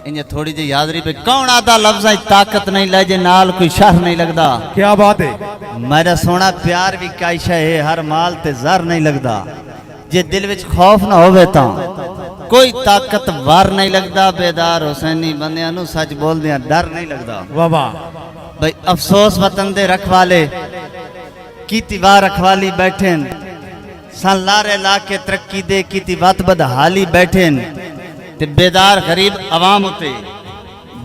انجھے تھوڑی جی یادری پہ کون آدھا لفظ ہے طاقت نہیں لے جے نال کوئی شہر نہیں لگدا کیا بات ہے میرا سونا پیار بھی کائشہ ہے ہر مال تے زر نہیں لگدا جے دل وچ خوف نہ ہوئے تاں کوئی طاقت وار نہیں لگدا بیدار حسینی بندیاں نو سچ بول دیاں ڈر نہیں لگدا واہ واہ بھئی افسوس وطن دے رکھوالے کیتی وار رکھوالی بیٹھیں سن لارے لا کے ترقی دے کیتی وات بدحالی بیٹھیں تے بیدار غریب عوام ہوتے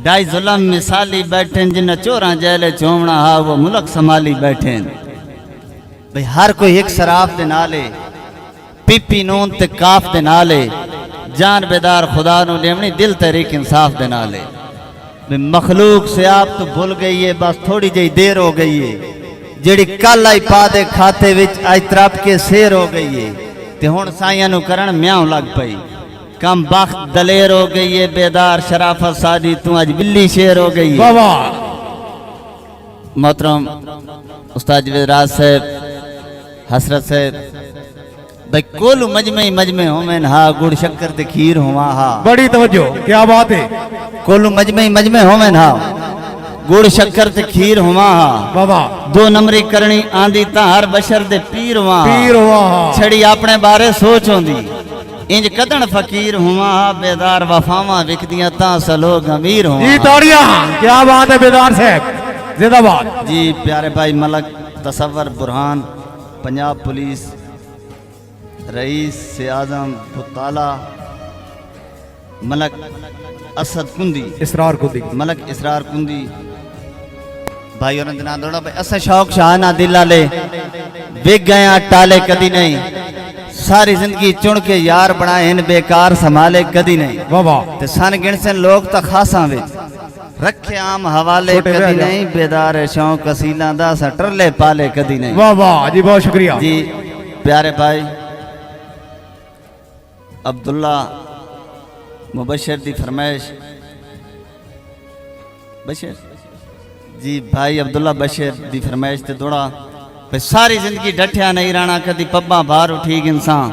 ڈائی ظلم مثالی بیٹھیں جنہ چوراں جیلے چومنا ہا وہ ملک سمالی بیٹھیں بھئی ہر کوئی ایک سراف دے نالے پی پی نون تے کاف دے نالے جان بیدار خدا نو لیمنی دل تحریک انصاف دے نالے بھئی مخلوق سے آپ تو بھول گئی ہے بس تھوڑی جئی دیر ہو گئی ہے جیڑی کل آئی پا دے کھاتے وچ آئی تراب کے سیر ہو گئی ہے تے ہون سائیاں نو کرن میاں لگ پئی کم بخت دلیر ہو گئی ہے بیدار شرافت سادی تو آج بلی شیر ہو گئی ہے واہ واہ محترم استاد جوید راز صاحب حسرت صاحب بھئی کولو مجمع ہومن ہا گڑ شکر تے کھیر ہوا ہا بڑی توجہ کیا بات ہے کولو مجمع ہومن ہا گڑ شکر تے کھیر ہوا ہا واہ واہ دو نمبری کرنی آندی تا ہر بشر دے پیر ہوا ہا پیر ہوا ہا چھڑی اپنے بارے سوچ ہوندی انج قدن فقیر ہوا ہا بیدار وفاواں وکدیاں تا سلوگ امیر ہوا جی توڑیاں کیا بات ہے بیدار صاحب زندہ باد جی پیارے بھائی ملک تصور برہان پنجاب پولیس رئیس اعظم بطالہ ملک اسد کندی اسرار کو دی ملک اسرار کندی بھائی اور اندنا دوڑا بھائی اسا شوق شاہانہ دلہ لے بگ گیا ٹالے کدی نہیں ساری زندگی چن کے یار بنائے ان بیکار سمالے کدی نہیں واہ واہ تے سن گنسن لوگ تا خاصاں وچ رکھے عام حوالے چھوٹے کدی رہ جاؤ۔ نہیں بیدار شوق اسیلاں دا سٹرلے پالے کدی نہیں واہ واہ جی بہت شکریہ جی پیارے بھائی عبداللہ مبشر دی فرمائش بشر جی بھائی عبداللہ بشر دی فرمائش تے دوڑا ساری زندگی ڈٹھیا نہیں رانا کدی پباں بھار اٹھی انسان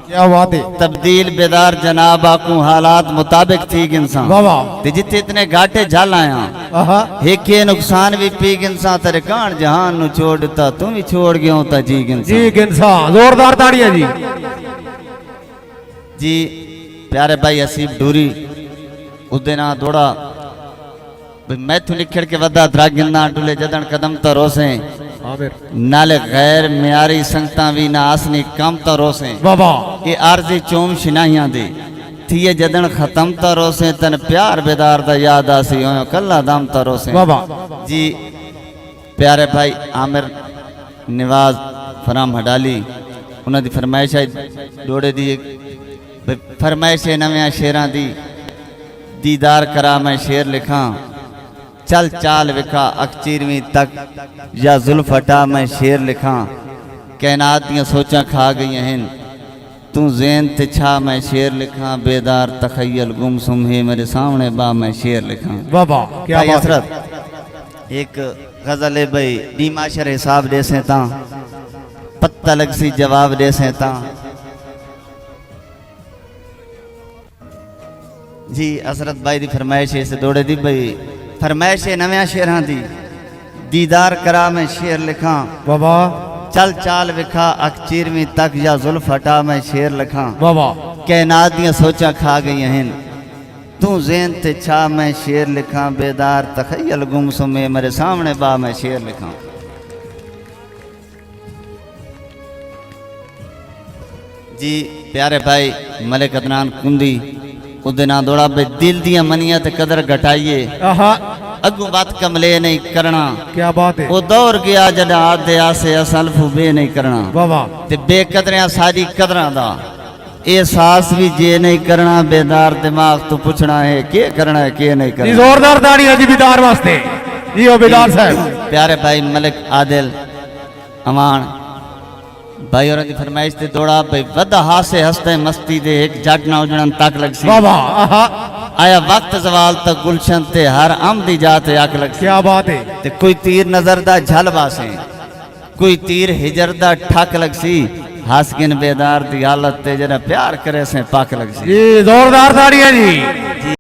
کیا بات ہے تبدیل بیدار جناب آکوں حالات مطابق تھی انسان واہ واہ تے جتے اتنے گھاٹے جھال آیا آہا ایک نقصان بھی پی انسان تیرے کان جہان نو چھوڑتا تم ہی چھوڑ گیا ہوتا جی انسان جی انسان زوردار تاڑیاں جی جی پیارے بھائی حسیب ڈوری اس دینا دوڑا میں تو لکھڑ کے ودا دراگندہ ڈولے جدن قدم تا روسیں عامر نالے غیر معیاری سنگتاں وی نہ آسنی کم تا روسیں واہ واہ یہ عارضی چوم شنائیاں دے تھیے جدن ختم تا روسیں تن پیار بیدار دا یاد آسی ہوئے کلہ دام تا روسیں واہ واہ جی پیارے بھائی عامر نواز فرام ہڈالی انہوں دی فرمائش ہے ڈوڑے دی فرمائش ہے نویاں شیران دی دیدار کرا میں شیر لکھاں چل چال وکھا اکچیرویں تک یا ظلف ہٹا میں شیر لکھاں کائنات دیاں سوچاں کھا گئی ہیں تو زین تے چھا میں شیر لکھاں بیدار تخیل گم سم ہے میرے سامنے با میں شیر لکھاں واہ واہ کیا بھائی بات ہے حسرت ایک غزل ہے بھائی بی معاشر حساب دے سے تاں پتہ لگ سی جواب دے سے تاں جی حضرت بھائی دی فرمائش ہے سے دوڑے دی بھائی فرمائش ہے نویاں شیران دی دیدار کرا میں شیر لکھاں واہ واہ چل چال وکھا اکچیرویں تک یا ظلف ہٹا میں شیر لکھاں واہ واہ کائنات دیاں سوچاں کھا گئی ہیں تو زین تے چھا میں شیر لکھاں بیدار تخیل گم سمے میرے سامنے با میں شیر لکھاں جی پیارے بھائی ملک عدنان کندی ادنا دوڑا بے دل دیا منیت قدر گھٹائیے آہا اگو بات کملے نہیں کرنا کیا بات ہے وہ دور گیا جڑا آدھے آسے اصلف بے نہیں کرنا واہ واہ تے بے قدریاں ساری قدراں دا احساس بھی جے نہیں کرنا بیدار دماغ تو پوچھنا ہے کہ کرنا ہے کہ نہیں جی کرنا زوردار تاڑیاں جی بیدار واسطے جی او بیدار صاحب پیارے بھائی ملک عادل امان بھائی اور دی فرمائش تے دوڑا بھائی ودا ہاسے ہستے مستی دے ایک جٹ نہ اجڑن تک لگ سی واہ واہ آہا آیا وقت زوال تک گلشن تے ہر عمدی جاتے آک لگ سی کیا بات ہے تے کوئی تیر نظر دا جھل باسیں کوئی تیر ہجر دا ٹھاک لگ سی ہاسگن بیدار دی حالت تے جنہ پیار کرے سے پاک لگ سی جی زوردار تاڑیاں جی